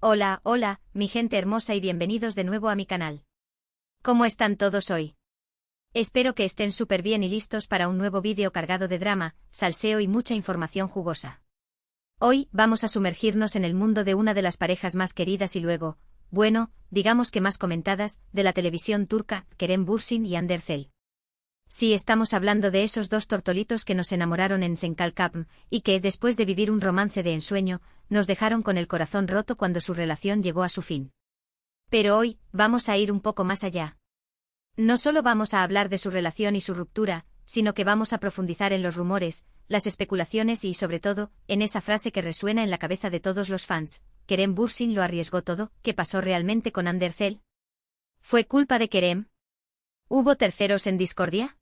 Hola, hola, mi gente hermosa y bienvenidos de nuevo a mi canal. ¿Cómo están todos hoy? Espero que estén súper bien y listos para un nuevo vídeo cargado de drama, salseo y mucha información jugosa. Hoy vamos a sumergirnos en el mundo de una de las parejas más queridas y luego, bueno, digamos que más comentadas, de la televisión turca, Kerem Bürsin y Hande Erçel. Sí, estamos hablando de esos dos tortolitos que nos enamoraron en Senkalkapm, y que, después de vivir un romance de ensueño, nos dejaron con el corazón roto cuando su relación llegó a su fin. Pero hoy, vamos a ir un poco más allá. No solo vamos a hablar de su relación y su ruptura, sino que vamos a profundizar en los rumores, las especulaciones y, sobre todo, en esa frase que resuena en la cabeza de todos los fans: ¿Kerem Bürsin lo arriesgó todo? ¿Qué pasó realmente con Hande Erçel? ¿Fue culpa de Kerem? ¿Hubo terceros en discordia?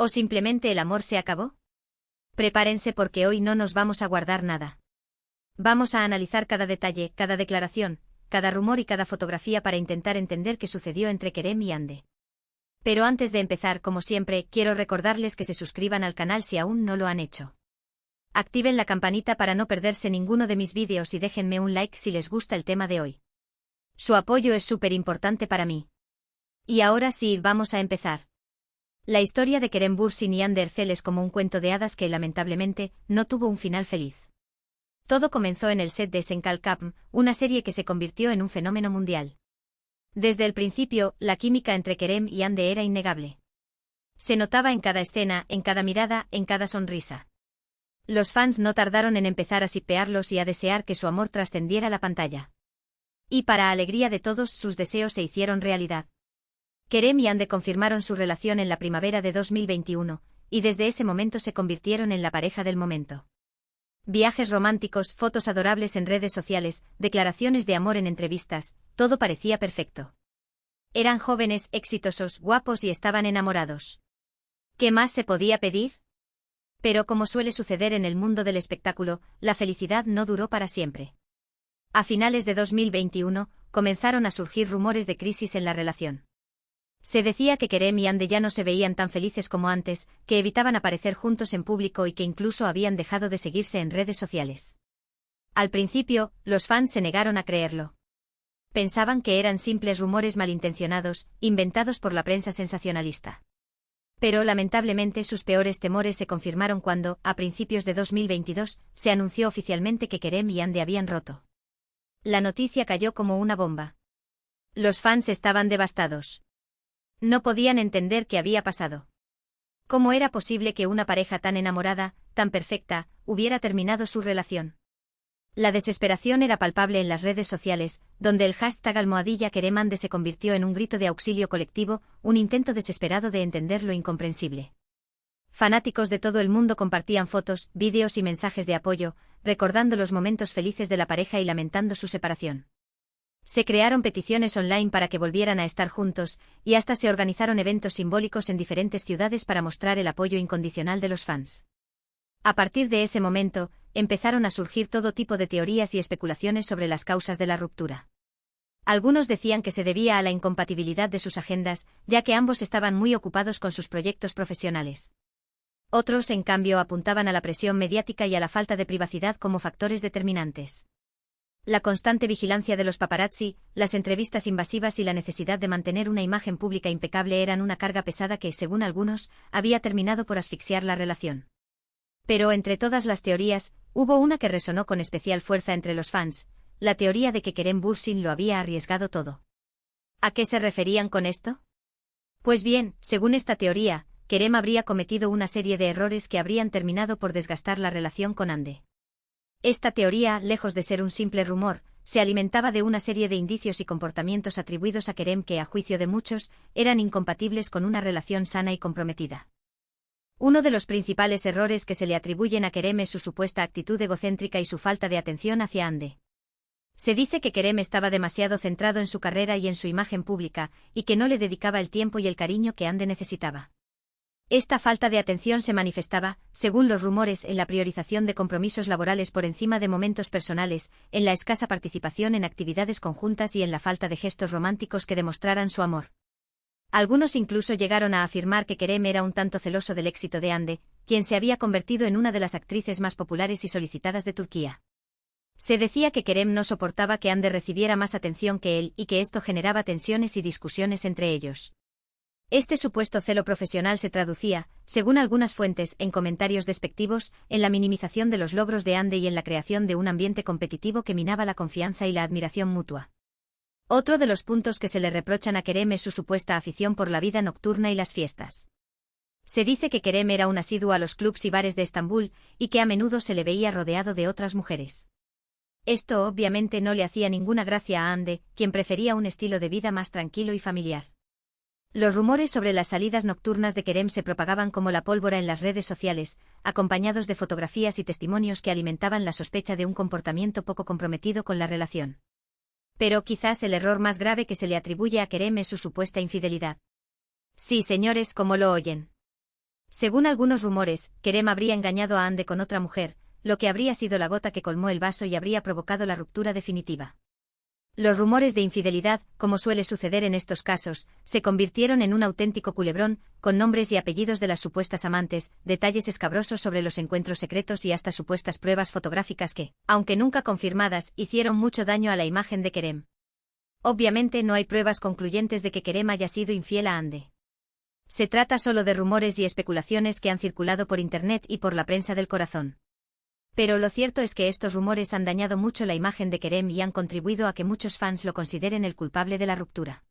¿O simplemente el amor se acabó? Prepárense porque hoy no nos vamos a guardar nada. Vamos a analizar cada detalle, cada declaración, cada rumor y cada fotografía para intentar entender qué sucedió entre Kerem y Hande. Pero antes de empezar, como siempre, quiero recordarles que se suscriban al canal si aún no lo han hecho. Activen la campanita para no perderse ninguno de mis vídeos y déjenme un like si les gusta el tema de hoy. Su apoyo es súper importante para mí. Y ahora sí, vamos a empezar. La historia de Kerem Bürsin y Hande Erçel es como un cuento de hadas que, lamentablemente, no tuvo un final feliz. Todo comenzó en el set de Senkalkapm, una serie que se convirtió en un fenómeno mundial. Desde el principio, la química entre Kerem y Hande era innegable. Se notaba en cada escena, en cada mirada, en cada sonrisa. Los fans no tardaron en empezar a shippearlos y a desear que su amor trascendiera la pantalla. Y para alegría de todos, sus deseos se hicieron realidad. Kerem y Hande confirmaron su relación en la primavera de 2021, y desde ese momento se convirtieron en la pareja del momento. Viajes románticos, fotos adorables en redes sociales, declaraciones de amor en entrevistas, todo parecía perfecto. Eran jóvenes, exitosos, guapos y estaban enamorados. ¿Qué más se podía pedir? Pero como suele suceder en el mundo del espectáculo, la felicidad no duró para siempre. A finales de 2021, comenzaron a surgir rumores de crisis en la relación. Se decía que Kerem y Hande ya no se veían tan felices como antes, que evitaban aparecer juntos en público y que incluso habían dejado de seguirse en redes sociales. Al principio, los fans se negaron a creerlo. Pensaban que eran simples rumores malintencionados, inventados por la prensa sensacionalista. Pero lamentablemente sus peores temores se confirmaron cuando, a principios de 2022, se anunció oficialmente que Kerem y Hande habían roto. La noticia cayó como una bomba. Los fans estaban devastados. No podían entender qué había pasado. ¿Cómo era posible que una pareja tan enamorada, tan perfecta, hubiera terminado su relación? La desesperación era palpable en las redes sociales, donde el hashtag #KeremHande se convirtió en un grito de auxilio colectivo, un intento desesperado de entender lo incomprensible. Fanáticos de todo el mundo compartían fotos, vídeos y mensajes de apoyo, recordando los momentos felices de la pareja y lamentando su separación. Se crearon peticiones online para que volvieran a estar juntos, y hasta se organizaron eventos simbólicos en diferentes ciudades para mostrar el apoyo incondicional de los fans. A partir de ese momento, empezaron a surgir todo tipo de teorías y especulaciones sobre las causas de la ruptura. Algunos decían que se debía a la incompatibilidad de sus agendas, ya que ambos estaban muy ocupados con sus proyectos profesionales. Otros, en cambio, apuntaban a la presión mediática y a la falta de privacidad como factores determinantes. La constante vigilancia de los paparazzi, las entrevistas invasivas y la necesidad de mantener una imagen pública impecable eran una carga pesada que, según algunos, había terminado por asfixiar la relación. Pero entre todas las teorías, hubo una que resonó con especial fuerza entre los fans: la teoría de que Kerem Bürsin lo había arriesgado todo. ¿A qué se referían con esto? Pues bien, según esta teoría, Kerem habría cometido una serie de errores que habrían terminado por desgastar la relación con Hande. Esta teoría, lejos de ser un simple rumor, se alimentaba de una serie de indicios y comportamientos atribuidos a Kerem que, a juicio de muchos, eran incompatibles con una relación sana y comprometida. Uno de los principales errores que se le atribuyen a Kerem es su supuesta actitud egocéntrica y su falta de atención hacia Hande. Se dice que Kerem estaba demasiado centrado en su carrera y en su imagen pública, y que no le dedicaba el tiempo y el cariño que Hande necesitaba. Esta falta de atención se manifestaba, según los rumores, en la priorización de compromisos laborales por encima de momentos personales, en la escasa participación en actividades conjuntas y en la falta de gestos románticos que demostraran su amor. Algunos incluso llegaron a afirmar que Kerem era un tanto celoso del éxito de Hande, quien se había convertido en una de las actrices más populares y solicitadas de Turquía. Se decía que Kerem no soportaba que Ande recibiera más atención que él y que esto generaba tensiones y discusiones entre ellos. Este supuesto celo profesional se traducía, según algunas fuentes, en comentarios despectivos, en la minimización de los logros de Ande y en la creación de un ambiente competitivo que minaba la confianza y la admiración mutua. Otro de los puntos que se le reprochan a Kerem es su supuesta afición por la vida nocturna y las fiestas. Se dice que Kerem era un asiduo a los clubs y bares de Estambul y que a menudo se le veía rodeado de otras mujeres. Esto obviamente no le hacía ninguna gracia a Ande, quien prefería un estilo de vida más tranquilo y familiar. Los rumores sobre las salidas nocturnas de Kerem se propagaban como la pólvora en las redes sociales, acompañados de fotografías y testimonios que alimentaban la sospecha de un comportamiento poco comprometido con la relación. Pero quizás el error más grave que se le atribuye a Kerem es su supuesta infidelidad. Sí, señores, como lo oyen. Según algunos rumores, Kerem habría engañado a Ande con otra mujer, lo que habría sido la gota que colmó el vaso y habría provocado la ruptura definitiva. Los rumores de infidelidad, como suele suceder en estos casos, se convirtieron en un auténtico culebrón, con nombres y apellidos de las supuestas amantes, detalles escabrosos sobre los encuentros secretos y hasta supuestas pruebas fotográficas que, aunque nunca confirmadas, hicieron mucho daño a la imagen de Kerem. Obviamente no hay pruebas concluyentes de que Kerem haya sido infiel a Ande. Se trata solo de rumores y especulaciones que han circulado por internet y por la prensa del corazón. Pero lo cierto es que estos rumores han dañado mucho la imagen de Kerem y han contribuido a que muchos fans lo consideren el culpable de la ruptura.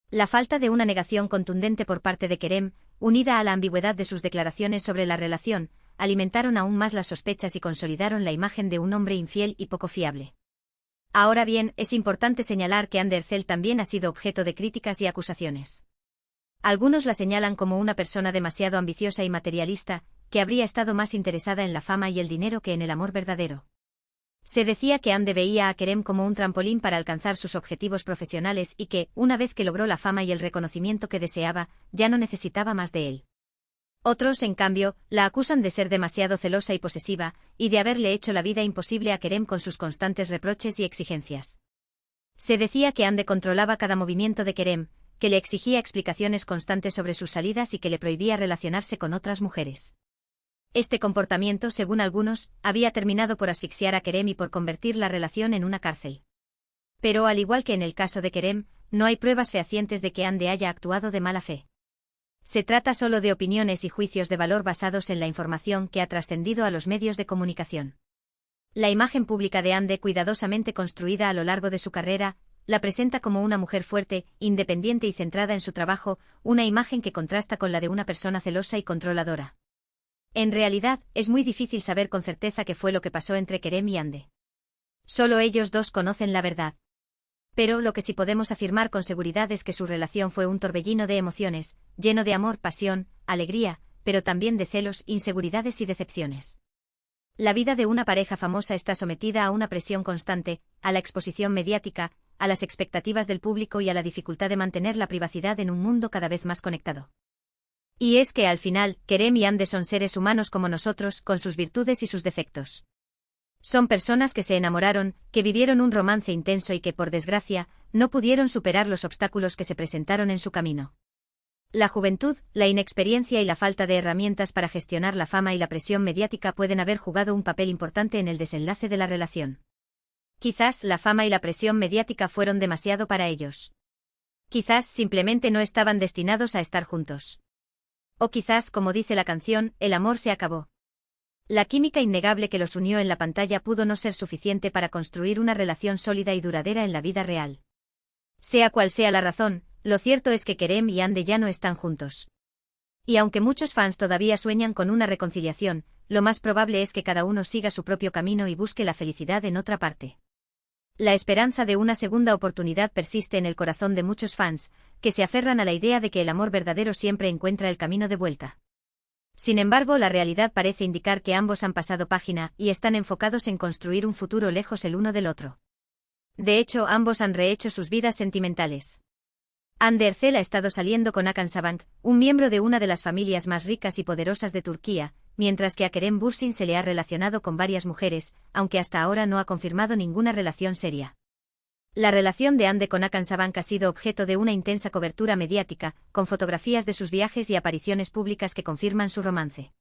La falta de una negación contundente por parte de Kerem, unida a la ambigüedad de sus declaraciones sobre la relación, alimentaron aún más las sospechas y consolidaron la imagen de un hombre infiel y poco fiable. Ahora bien, es importante señalar que Ande Erçel también ha sido objeto de críticas y acusaciones. Algunos la señalan como una persona demasiado ambiciosa y materialista, que habría estado más interesada en la fama y el dinero que en el amor verdadero. Se decía que Ande veía a Kerem como un trampolín para alcanzar sus objetivos profesionales y que, una vez que logró la fama y el reconocimiento que deseaba, ya no necesitaba más de él. Otros, en cambio, la acusan de ser demasiado celosa y posesiva, y de haberle hecho la vida imposible a Kerem con sus constantes reproches y exigencias. Se decía que Ande controlaba cada movimiento de Kerem, que le exigía explicaciones constantes sobre sus salidas y que le prohibía relacionarse con otras mujeres. Este comportamiento, según algunos, había terminado por asfixiar a Kerem y por convertir la relación en una cárcel. Pero al igual que en el caso de Kerem, no hay pruebas fehacientes de que Ande haya actuado de mala fe. Se trata solo de opiniones y juicios de valor basados en la información que ha trascendido a los medios de comunicación. La imagen pública de Ande, cuidadosamente construida a lo largo de su carrera, la presenta como una mujer fuerte, independiente y centrada en su trabajo, una imagen que contrasta con la de una persona celosa y controladora. En realidad, es muy difícil saber con certeza qué fue lo que pasó entre Kerem y Ande. Solo ellos dos conocen la verdad. Pero lo que sí podemos afirmar con seguridad es que su relación fue un torbellino de emociones, lleno de amor, pasión, alegría, pero también de celos, inseguridades y decepciones. La vida de una pareja famosa está sometida a una presión constante, a la exposición mediática, a las expectativas del público y a la dificultad de mantener la privacidad en un mundo cada vez más conectado. Y es que al final, Kerem y Ande son seres humanos como nosotros, con sus virtudes y sus defectos. Son personas que se enamoraron, que vivieron un romance intenso y que, por desgracia, no pudieron superar los obstáculos que se presentaron en su camino. La juventud, la inexperiencia y la falta de herramientas para gestionar la fama y la presión mediática pueden haber jugado un papel importante en el desenlace de la relación. Quizás la fama y la presión mediática fueron demasiado para ellos. Quizás simplemente no estaban destinados a estar juntos. O quizás, como dice la canción, el amor se acabó. La química innegable que los unió en la pantalla pudo no ser suficiente para construir una relación sólida y duradera en la vida real. Sea cual sea la razón, lo cierto es que Kerem y Ande ya no están juntos. Y aunque muchos fans todavía sueñan con una reconciliación, lo más probable es que cada uno siga su propio camino y busque la felicidad en otra parte. La esperanza de una segunda oportunidad persiste en el corazón de muchos fans, que se aferran a la idea de que el amor verdadero siempre encuentra el camino de vuelta. Sin embargo, la realidad parece indicar que ambos han pasado página y están enfocados en construir un futuro lejos el uno del otro. De hecho, ambos han rehecho sus vidas sentimentales. Ande Erçel ha estado saliendo con Hakan Sabank, un miembro de una de las familias más ricas y poderosas de Turquía, mientras que a Kerem Bürsin se le ha relacionado con varias mujeres, aunque hasta ahora no ha confirmado ninguna relación seria. La relación de Ande con Hakan Sabank ha sido objeto de una intensa cobertura mediática, con fotografías de sus viajes y apariciones públicas que confirman su romance.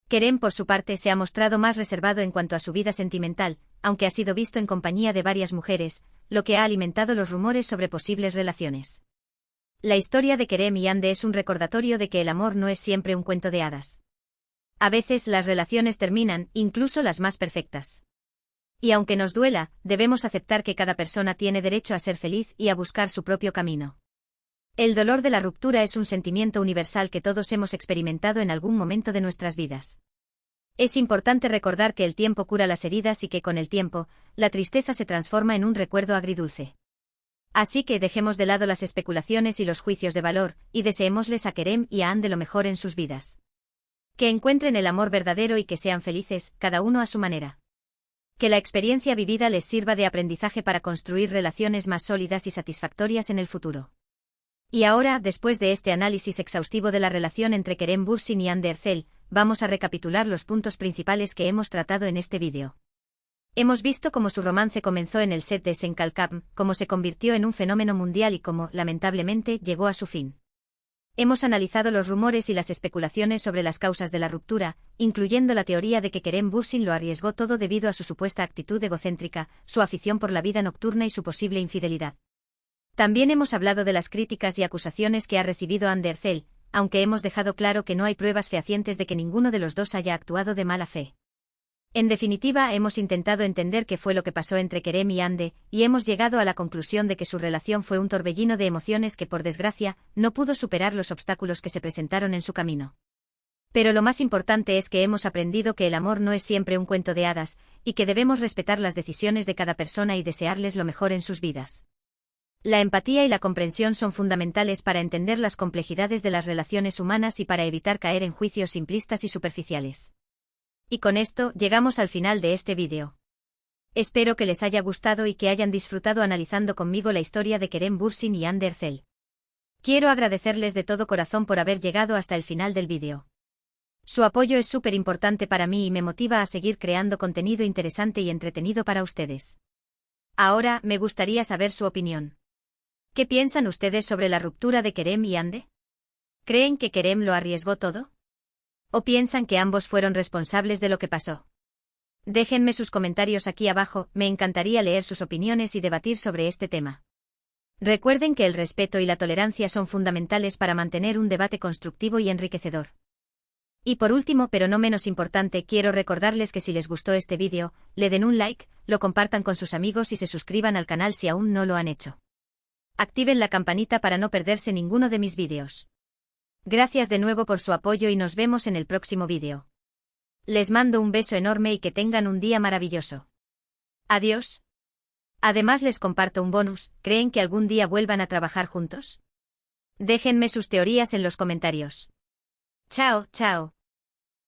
Kerem, por su parte, se ha mostrado más reservado en cuanto a su vida sentimental, aunque ha sido visto en compañía de varias mujeres, lo que ha alimentado los rumores sobre posibles relaciones. La historia de Kerem y Hande es un recordatorio de que el amor no es siempre un cuento de hadas. A veces las relaciones terminan, incluso las más perfectas. Y aunque nos duela, debemos aceptar que cada persona tiene derecho a ser feliz y a buscar su propio camino. El dolor de la ruptura es un sentimiento universal que todos hemos experimentado en algún momento de nuestras vidas. Es importante recordar que el tiempo cura las heridas y que con el tiempo, la tristeza se transforma en un recuerdo agridulce. Así que dejemos de lado las especulaciones y los juicios de valor, y deseémosles a Kerem y a Hande lo mejor en sus vidas. Que encuentren el amor verdadero y que sean felices, cada uno a su manera. Que la experiencia vivida les sirva de aprendizaje para construir relaciones más sólidas y satisfactorias en el futuro. Y ahora, después de este análisis exhaustivo de la relación entre Kerem Bürsin y Hande Erçel, vamos a recapitular los puntos principales que hemos tratado en este vídeo. Hemos visto cómo su romance comenzó en el set de Sen Kalkam, cómo se convirtió en un fenómeno mundial y cómo, lamentablemente, llegó a su fin. Hemos analizado los rumores y las especulaciones sobre las causas de la ruptura, incluyendo la teoría de que Kerem Bürsin lo arriesgó todo debido a su supuesta actitud egocéntrica, su afición por la vida nocturna y su posible infidelidad. También hemos hablado de las críticas y acusaciones que ha recibido Hande Erçel, aunque hemos dejado claro que no hay pruebas fehacientes de que ninguno de los dos haya actuado de mala fe. En definitiva, hemos intentado entender qué fue lo que pasó entre Kerem y Hande, y hemos llegado a la conclusión de que su relación fue un torbellino de emociones que, por desgracia, no pudo superar los obstáculos que se presentaron en su camino. Pero lo más importante es que hemos aprendido que el amor no es siempre un cuento de hadas, y que debemos respetar las decisiones de cada persona y desearles lo mejor en sus vidas. La empatía y la comprensión son fundamentales para entender las complejidades de las relaciones humanas y para evitar caer en juicios simplistas y superficiales. Y con esto, llegamos al final de este vídeo. Espero que les haya gustado y que hayan disfrutado analizando conmigo la historia de Kerem Bürsin y Hande Erçel. Quiero agradecerles de todo corazón por haber llegado hasta el final del vídeo. Su apoyo es súper importante para mí y me motiva a seguir creando contenido interesante y entretenido para ustedes. Ahora, me gustaría saber su opinión. ¿Qué piensan ustedes sobre la ruptura de Kerem y Hande? ¿Creen que Kerem lo arriesgó todo? ¿O piensan que ambos fueron responsables de lo que pasó? Déjenme sus comentarios aquí abajo, me encantaría leer sus opiniones y debatir sobre este tema. Recuerden que el respeto y la tolerancia son fundamentales para mantener un debate constructivo y enriquecedor. Y por último, pero no menos importante, quiero recordarles que si les gustó este vídeo, le den un like, lo compartan con sus amigos y se suscriban al canal si aún no lo han hecho. Activen la campanita para no perderse ninguno de mis vídeos. Gracias de nuevo por su apoyo y nos vemos en el próximo vídeo. Les mando un beso enorme y que tengan un día maravilloso. Adiós. Además les comparto un bonus, ¿creen que algún día vuelvan a trabajar juntos? Déjenme sus teorías en los comentarios. Chao, chao.